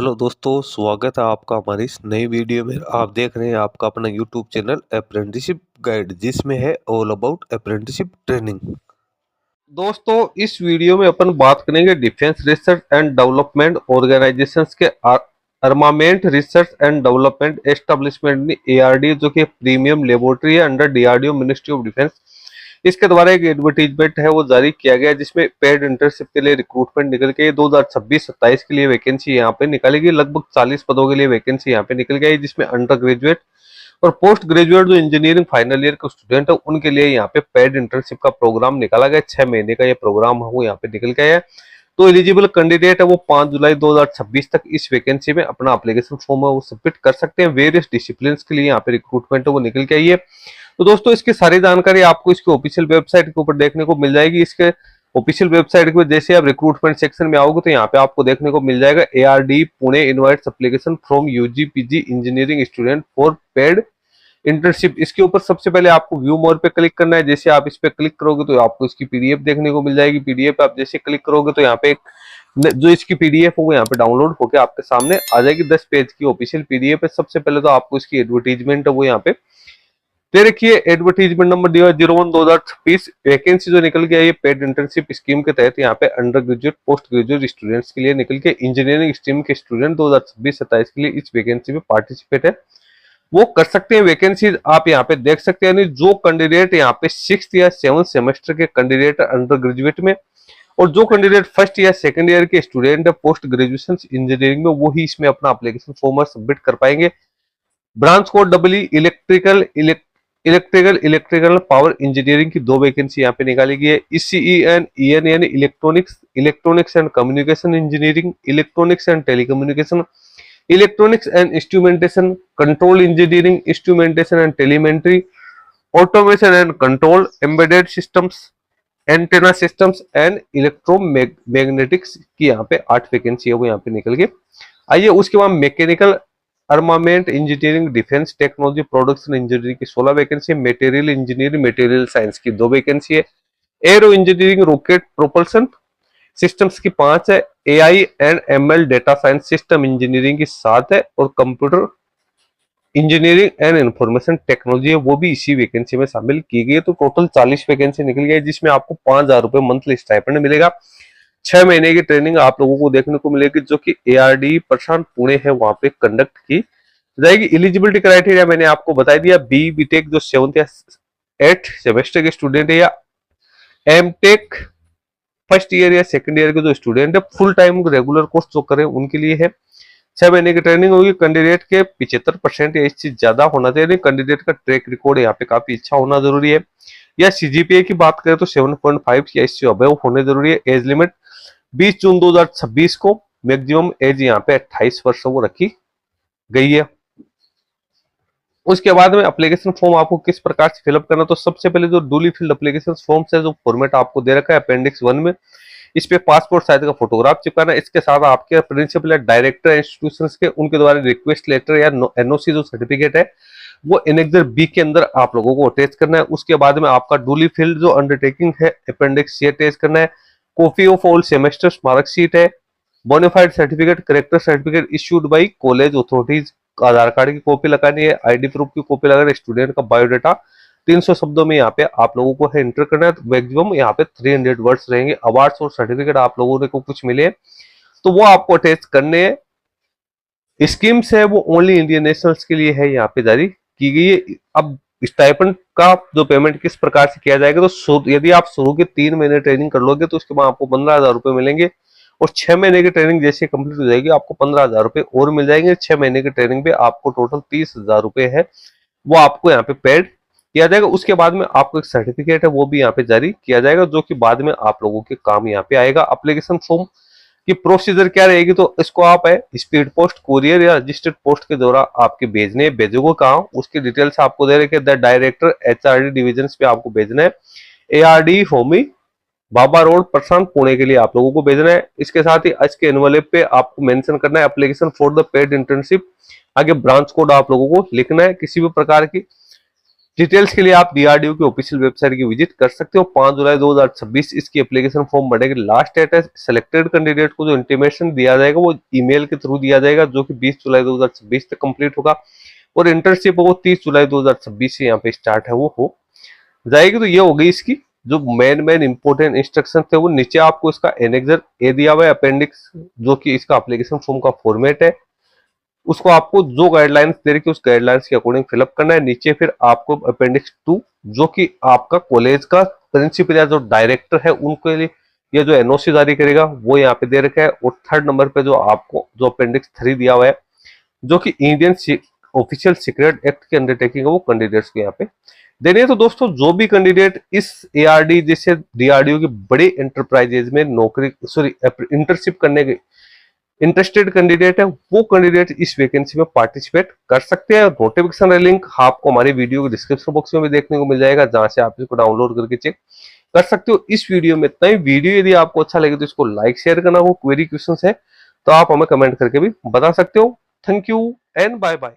Hello दोस्तों, स्वागत है आपका हमारी इस नई वीडियो में। आप देख रहे हैं आपका अपना यूट्यूब चैनल अप्रेंटिसशिप गाइड, जिसमें है ऑल अबाउट अप्रेंटिसशिप ट्रेनिंग। दोस्तों, इस वीडियो में अपन बात करेंगे defence research and development organisations के armament research and development establishment ARD, जो कि प्रीमियम लेबोरेटरी है under DRDO ministry of defence. इसके द्वारा एक एडवर्टीजमेंट है वो जारी किया गया, जिसमें पेड इंटर्नशिप के लिए रिक्रूटमेंट निकल के 2026-27 के लिए वैकेंसी यहाँ पे निकाली गई। लगभग 40 पदों के लिए वैकेंसी यहाँ पे निकल गई, जिसमें अंडर ग्रेजुएट और पोस्ट ग्रेजुएट जो इंजीनियरिंग फाइनल ईयर के स्टूडेंट है उनके लिए यहाँ पे पेड इंटर्नशिप का प्रोग्राम निकाला गया। 6 महीने का ये प्रोग्राम है वो यहाँ पे निकल गया है। तो एलिजिबल कैंडिडेट है वो 5 जुलाई 2026 तक इस वैकेंसी में अपना एप्लीकेशन फॉर्म है वो सबमिट कर सकते हैं। वेरियस डिसिप्लिन के लिए यहाँ पे रिक्रूटमेंट है वो निकल के आई है। तो दोस्तों, इसकी सारी जानकारी आपको इसके ऑफिशियल वेबसाइट के ऊपर देखने को मिल जाएगी। इसके ऑफिशियल वेबसाइट पे जैसे आप रिक्रूटमेंट सेक्शन में आओगे तो यहाँ पे आपको देखने को मिल जाएगा ARD Pune invites application from UG PG engineering student for paid internship. इसके ऊपर सबसे पहले आपको व्यू मोर पे क्लिक करना है। जैसे आप इस पे क्लिक करोगे तो आपको इसकी PDF देखने को मिल जाएगी। PDF आप जैसे क्लिक करोगे तो यहाँ पे जो इसकी PDF है वो यहाँ पे डाउनलोड होकर आपके सामने आ जाएगी। 10 पेज की ऑफिशियल PDF है। सबसे पहले तो आपको इसकी एडवर्टीजमेंट है वो यहाँ पे दे रखिए। एडवर्टीजमेंट नंबर दिया 01/2026। वैकेंसी जो निकल गया ये पेड इंटर्नशिप स्कीम के तहत यहाँ पे under graduate post graduate students के लिए निकल के इंजीनियरिंग स्ट्रीम के स्टूडेंट 2026-27 के लिए इस वैकेंसी में पार्टिसिपेट है वो कर सकते हैं। वैकेंसी आप यहाँ पे देख सकते हैं। जो कैंडिडेट यहाँ पे 6th या 7th सेमेस्टर के कैंडिडेट अंडर ग्रेजुएट में, और जो कैंडिडेट 1st या 2nd ईयर के स्टूडेंट है पोस्ट ग्रेजुएशन इंजीनियरिंग में, वो ही इसमें अपना एप्लीकेशन फॉर्म सबमिट कर पाएंगे। ब्रांच कोड डबली इलेक्ट्रिकल पावर इंजीनियरिंग की 2 वैकेंसी यहाँ पे निकाली गई है। ECE and EN यानी electronics and communication engineering, electronics and telecommunication, electronics and instrumentation, control engineering, instrumentation and telemetry, automation and control, embedded systems, antenna systems and electromagnetics की यहाँ पे 8 वैकेंसी है वो यहाँ पे निकल गए। आइए उसके बाद mechanical armament engineering, defence technology, production engineering की 16 वैकेंसी है। मटेरियल इंजीनियरिंग, मटेरियल साइंस की 2 वैकेंसी है। Arrow engineering, rocket propulsion systems की 5 है। AI and ML data science system engineering की 7 है। और computer engineering and information technology है वो भी इसी वैकेंसी में शामिल की गई है। तो टोटल 40 वैकेंसी निकल गई है, जिसमें आपको 5,000 रुपए मंथली स्टाइपेंड मिलेगा। 6 महीने की ट्रेनिंग आप लोगों को देखने को मिलेगी, जो कि ARD प्रशांत पुणे है वहां पे कंडक्ट की जाएगी। एलिजिबिलिटी क्राइटेरिया मैंने आपको बता दिया। BTech जो 7th या 8th सेमेस्टर के स्टूडेंट है, या MTech 1st ईयर या 2nd ईयर के जो स्टूडेंट है, फुल टाइम रेगुलर कोर्स जो करें उनके लिए है। 6 महीने की ट्रेनिंग होगी। कैंडिडेट के 75% या इससे ज्यादा होना चाहिए। कैंडिडेट का ट्रैक रिकॉर्ड यहाँ पे काफी अच्छा होना जरूरी है। या CGPA की बात करें तो 7.5 या इससे अबव होने जरूरी है। एज लिमिट 20 जून 2026 को, मैक्सिमम एज यहाँ पे 28 वर्ष वो रखी गई है। उसके बाद में एप्लीकेशन फॉर्म आपको किस प्रकार से फिलअप करना, तो सबसे पहले जो डूली फिल्ड एप्लीकेशन फॉर्म है जो फॉर्मेट आपको दे रखा है अपेंडिक्स 1 में, इस पे पासपोर्ट साइज का फोटोग्राफ चिपकाना। इसके साथ आपके प्रिंसिपल या डायरेक्टर इंस्टीट्यूशंस के उनके द्वारा रिक्वेस्ट लेटर या NOC जो सर्टिफिकेट है वो एनेक्सर B के अंदर आप लोगों को अटैच करना है। उसके बाद में आपका डूली फिल्ड जो अंडरटेकिंग है अपेंडिक्स C अटैच करना है। Copy of all semesters marksheet है। Bonafide certificate, character certificate issued by college authorities, Aadhaar card की कॉपी लगानी है। ID प्रूफ की कॉपी लगानी है। स्टूडेंट का बायोडाटा 300 शब्दों में यहाँ पे आप लोगों को है एंटर करना है। मैक्सिमम यहाँ पे 300 वर्ड्स रहेंगे। अवार्ड्स और सर्टिफिकेट आप लोगों को कुछ मिले तो वो आपको अटैच करने हैं। स्कीम्स है वो ओनली इंडियन नेशनल्स के लिए है, यहाँ पे जारी की गई है। अब स्टाइपेंड का जो पेमेंट किस प्रकार से किया जाएगा, तो यदि आप शुरू के 3 महीने ट्रेनिंग कर लोगे तो उसके बाद आपको 15,000 रुपए मिलेंगे। और 6 महीने की ट्रेनिंग जैसे कंप्लीट हो जाएगी आपको 15,000 रुपए और मिल जाएंगे। 6 महीने की ट्रेनिंग पे आपको टोटल 30,000 रुपए है वो आपको यहाँ पे पेड किया जाएगा। उसके बाद में आपको एक सर्टिफिकेट है वो भी यहाँ पे जारी किया जाएगा, जो कि बाद में आप लोगों के काम यहाँ पे आएगा। एप्लीकेशन फॉर्म की प्रोसीजर क्या रहेगी, तो इसको आप है स्पीड पोस्ट, कुरियर या रजिस्टर्ड पोस्ट के द्वारा आपके भेजोगे कहाँ, उसकी डिटेल्स आपको दे रखे। द डायरेक्टर HRD डिविजन पे आपको भेजना है। ARD होमी बाबा रोड प्रशांत पुणे के लिए आप लोगों को भेजना है। इसके साथ ही आज के एनवलप पे आपको मेंशन करना है application for the paid internship. आगे ब्रांच कोड आप लोगों को लिखना है। किसी भी प्रकार की डिटेल्स के लिए आप डीआरडीओ की ऑफिशियल वेबसाइट की विजिट कर सकते हो। 5 जुलाई 2026 इसकी एप्लीकेशन फॉर्म भरने की लास्ट डेट है। सिलेक्टेड कैंडिडेट को जो इंटीमेशन दिया जाएगा वो ईमेल के थ्रू दिया जाएगा, जो कि 20 जुलाई 2026 तक कंप्लीट होगा। और इंटर्नशिप वो 30 जुलाई 2026 से यहाँ पे स्टार्ट है वो हो जाएगी। तो ये हो गई इसकी जो मेन इंपोर्टेंट इंस्ट्रक्शन थे। वो नीचे आपको इसका एनेक्सर ए दिया हुआ है, अपेंडिक्स, जो कि इसका एप्लीकेशन फॉर्म का फॉर्मेट है। उसको आपको जो गाइडलाइंस दे रही है उस गाइडलाइंस के अकॉर्डिंग फिलअप करना है। नीचे फिर आपको अपेंडिक्स 2, जो कि आपका कॉलेज का प्रिंसिपल या जो डायरेक्टर है उनके लिए ये जो एनओसी जारी करेगा वो यहाँ पे दे रखा है। और थर्ड नंबर पे जो आपको जो अपेंडिक्स 3 दिया हुआ है, जो कि इंडियन ऑफिशियल सीक्रेट एक्ट की अंडरटेकिंग है, वो कैंडिडेट्स को यहाँ पे देनी है। तो दोस्तों जो भी कैंडिडेट इस एआरडी जैसे डीआरडीओ की बड़ी एंटरप्राइजेज में नौकरी इंटर्नशिप करने के इंटरेस्टेड कैंडिडेट है, वो कैंडिडेट इस वैकेंसी में पार्टिसिपेट कर सकते हैं। नोटिफिकेशन लिंक आपको हमारी वीडियो के डिस्क्रिप्शन बॉक्स में भी देखने को मिल जाएगा, जहां से आप इसको डाउनलोड करके चेक कर सकते हो। इस वीडियो में इतना ही। वीडियो यदि आपको अच्छा लगे तो इसको लाइक शेयर करना। वो क्वेरी क्वेश्चन है तो आप हमें कमेंट करके भी बता सकते हो। Thank you and bye bye.